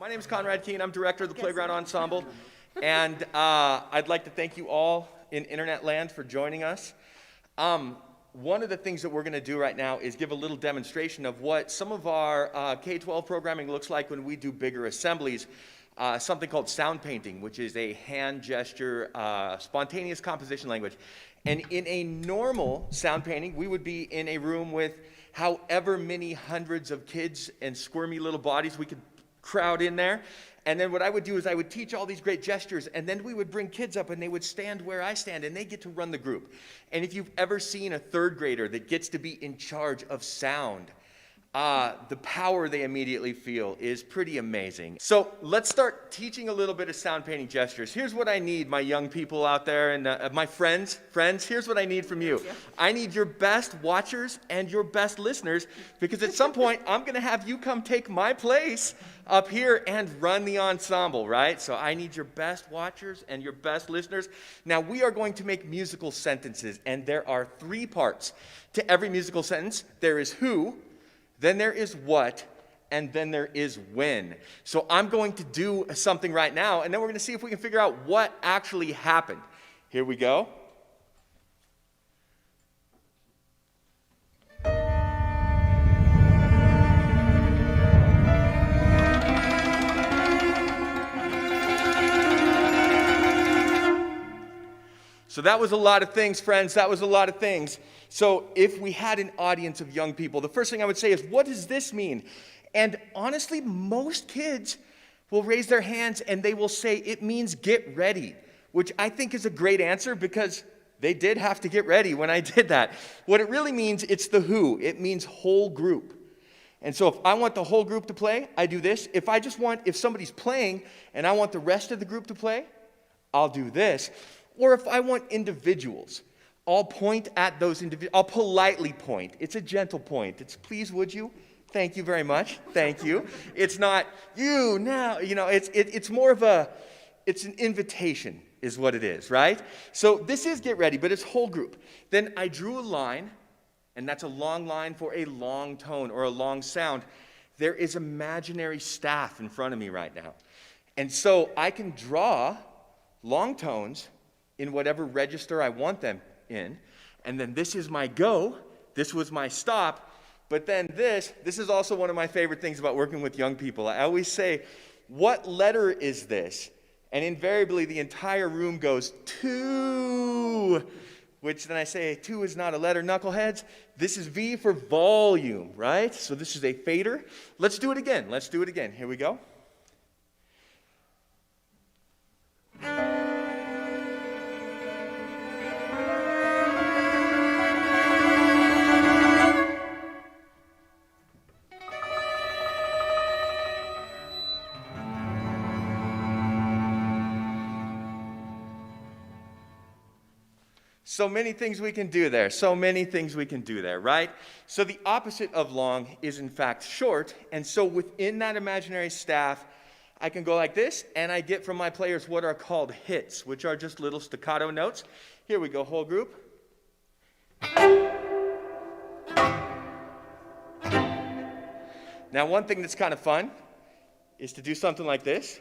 My name is Conrad Kehn. I'm director of the Playground Ensemble. And I'd like to thank you all in Internet land for joining us. One of the things that we're going to do right now is give a little demonstration of what some of our K-12 programming looks like when we do bigger assemblies. Something called Soundpainting, which is a hand gesture, spontaneous composition language. And in a normal sound painting, we would be in a room with however many hundreds of kids and squirmy little bodies we could crowd in there. And then what I would do is I would teach all these great gestures, and then we would bring kids up and they would stand where I stand, and they get to run the group. And if you've ever seen a third grader that gets to be in charge of sound, the power they immediately feel is pretty amazing. So let's start teaching a little bit of sound painting gestures. Here's what I need, my young people out there, and my friends, here's what I need from you. I need your best watchers and your best listeners, because at some point I'm going to have you come take my place up here and run the ensemble, right? So I need your best watchers and your best listeners. Now we are going to make musical sentences, and there are 3 parts to every musical sentence. There is who, then there is what, and then there is when. So I'm going to do something right now, and then we're going to see if we can figure out what actually happened. Here we go. So that was a lot of things, friends. That was a lot of things. So if we had an audience of young people, the first thing I would say is, what does this mean? And honestly, most kids will raise their hands and they will say, it means get ready, which I think is a great answer because they did have to get ready when I did that. What it really means, it's the who. It means whole group. And so if I want the whole group to play, I do this. If somebody's playing and I want the rest of the group to play, I'll do this. Or if I want individuals, I'll point at those individuals. I'll politely point. It's a gentle point. It's please would you? Thank you very much. Thank you. It's not you now. You know, it's more of it's an invitation is what it is, right? So this is get ready, but it's whole group. Then I drew a line, and that's a long line for a long tone or a long sound. There is imaginary staff in front of me right now. And so I can draw long tones in whatever register I want them in. And then this is my go. This was my stop. But then this is also one of my favorite things about working with young people. I always say, what letter is this? And invariably the entire room goes, 2, which then I say, 2 is not a letter, knuckleheads. This is V for volume, right? So this is a fader. Let's do it again. Let's do it again. Here we go. So many things we can do there. So many things we can do there, right? So the opposite of long is in fact short. And so within that imaginary staff, I can go like this, and I get from my players what are called hits, which are just little staccato notes. Here we go, whole group. Now, one thing that's kind of fun is to do something like this.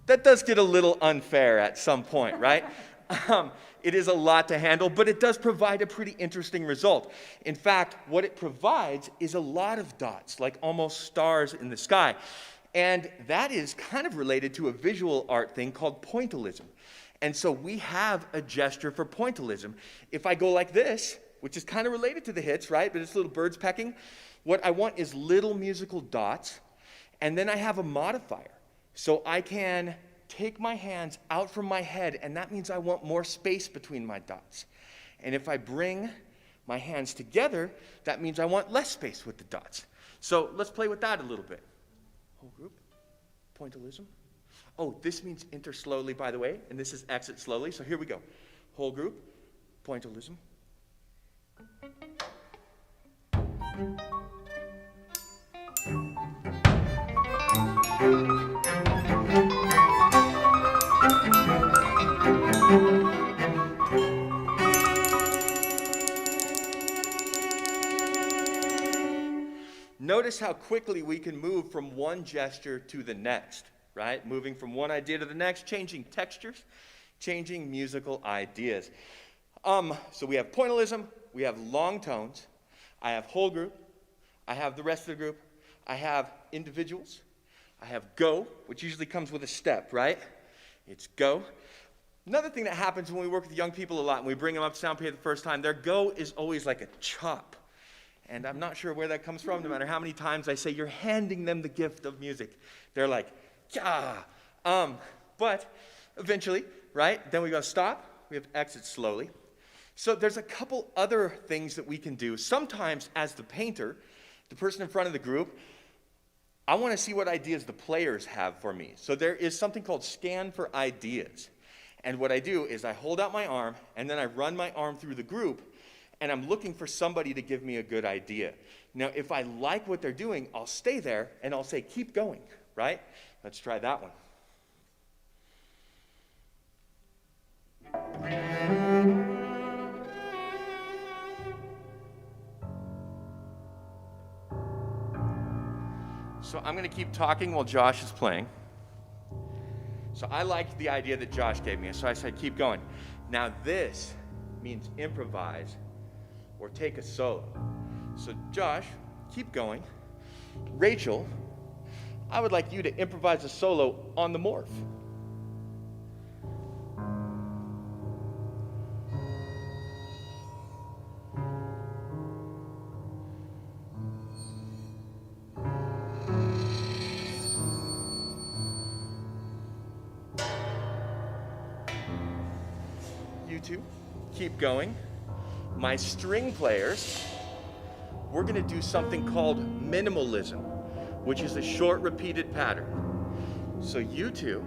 That does get a little unfair at some point, right? It is a lot to handle, but it does provide a pretty interesting result. In fact, what it provides is a lot of dots, like almost stars in the sky. And that is kind of related to a visual art thing called pointillism. And so we have a gesture for pointillism. If I go like this, which is kind of related to the hits, right? But it's little birds pecking. What I want is little musical dots, and then I have a modifier. So I can take my hands out from my head, and that means I want more space between my dots. And if I bring my hands together, that means I want less space with the dots. So let's play with that a little bit. Whole group, pointillism. Oh, this means enter slowly, by the way, and this is exit slowly. So here we go. Whole group, pointillism. notice how quickly we can move from one gesture to the next, right? Moving from one idea to the next, changing textures, changing musical ideas. So we have pointillism, we have long tones, I have whole group, I have the rest of the group, I have individuals, I have go, which usually comes with a step, right? It's go. Another thing that happens when we work with young people a lot and we bring them up to Soundpainting the first time, their go is always like a chop. And I'm not sure where that comes from, no matter how many times I say you're handing them the gift of music. They're like, yeah. But eventually, right, then we go stop, we have exit slowly. So there's a couple other things that we can do. Sometimes as the painter, the person in front of the group, I want to see what ideas the players have for me. So there is something called scan for ideas. And what I do is I hold out my arm, and then I run my arm through the group, and I'm looking for somebody to give me a good idea. Now, if I like what they're doing, I'll stay there, and I'll say, keep going, right? Let's try that one. So I'm going to keep talking while Josh is playing. So I liked the idea that Josh gave me, so I said, keep going. Now this means improvise or take a solo. So Josh, keep going. Rachel, I would like you to improvise a solo on the morph. You two, keep going. My string players, we're going to do something called minimalism, which is a short repeated pattern. So you two,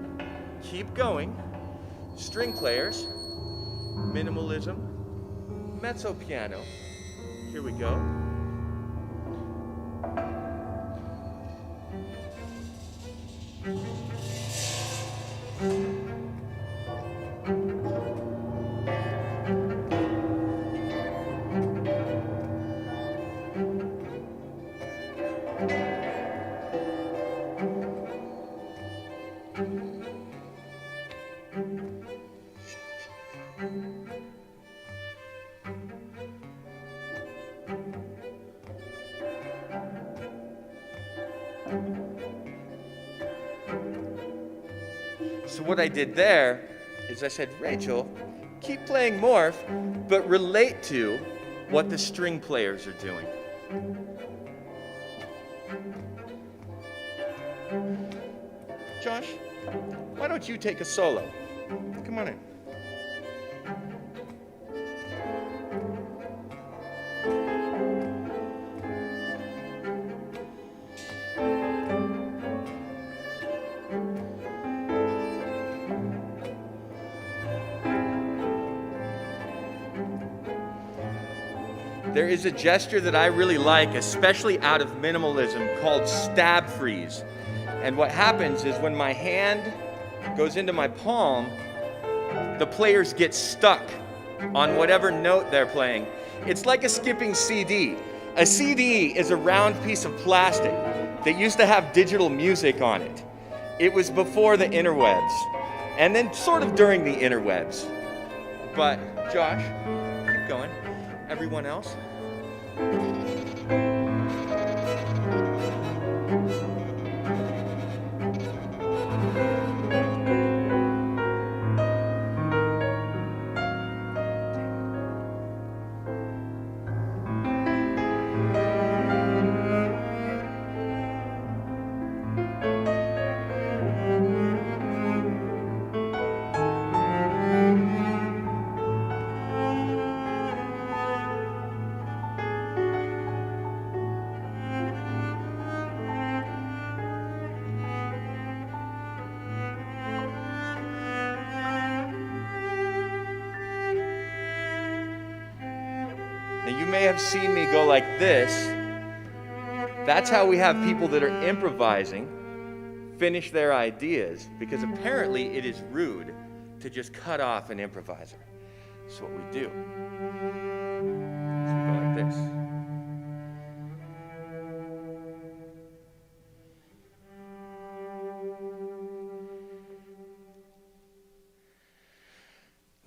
keep going. String players, minimalism, mezzo piano. Here we go. So what I did there is I said, Rachel, keep playing morph, but relate to what the string players are doing. Josh, why don't you take a solo? Come on in. There is a gesture that I really like, especially out of minimalism, called stab freeze. And what happens is when my hand goes into my palm, the players get stuck on whatever note they're playing. It's like a skipping CD. A CD is a round piece of plastic that used to have digital music on it. It was before the interwebs, and then sort of during the interwebs. But Josh, keep going. Everyone else? Now you may have seen me go like this. That's how we have people that are improvising finish their ideas, because apparently it is rude to just cut off an improviser. So what we do is we go like this.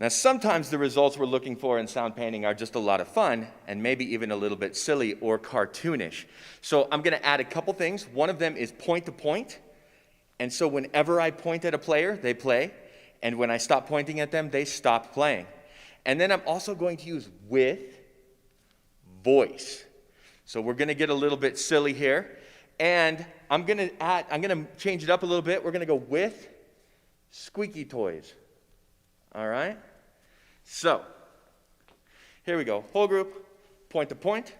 Now, sometimes the results we're looking for in sound painting are just a lot of fun and maybe even a little bit silly or cartoonish. So I'm going to add a couple things. One of them is point to point. And so whenever I point at a player, they play. And when I stop pointing at them, they stop playing. And then I'm also going to use with voice. So we're going to get a little bit silly here. And I'm going to change it up a little bit. We're going to go with squeaky toys. All right? So, here we go. Whole group, point to point.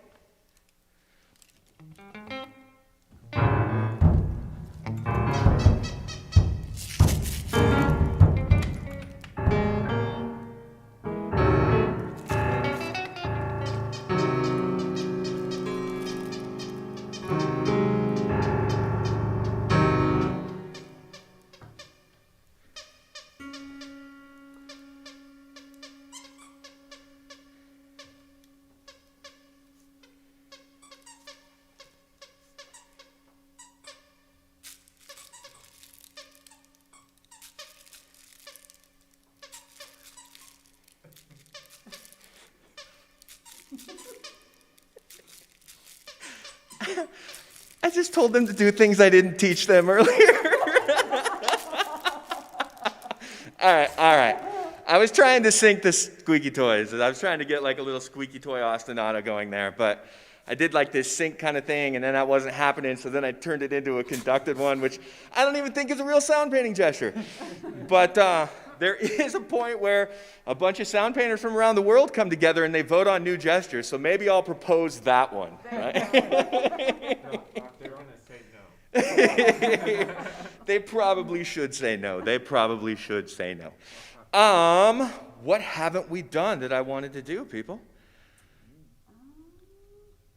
I just told them to do things I didn't teach them earlier. All right. I was trying to sync the squeaky toys. I was trying to get like a little squeaky toy ostinato going there, but I did like this sync kind of thing, and then that wasn't happening, so then I turned it into a conducted one, which I don't even think is a real sound painting gesture. But there is a point where a bunch of sound painters from around the world come together and they vote on new gestures, so maybe I'll propose that one. Right? They're going to say no. They probably should say no. What haven't we done that I wanted to do, people?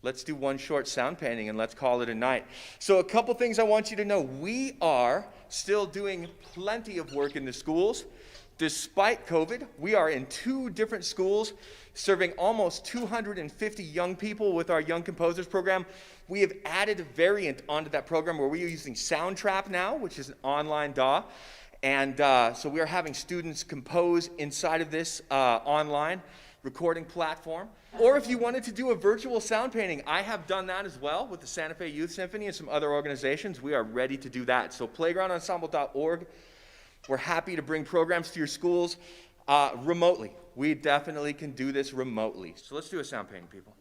Let's do one short sound painting and let's call it a night. So a couple things I want you to know. We are still doing plenty of work in the schools. Despite COVID, we are in 2 different schools serving almost 250 young people with our Young Composers program. We have added a variant onto that program where we are using Soundtrap now, which is an online DAW. And so we are having students compose inside of this online recording platform. Or if you wanted to do a virtual sound painting, I have done that as well with the Santa Fe Youth Symphony and some other organizations. We are ready to do that. So playgroundensemble.org. We're happy to bring programs to your schools remotely. We definitely can do this remotely. So let's do a sound painting, people.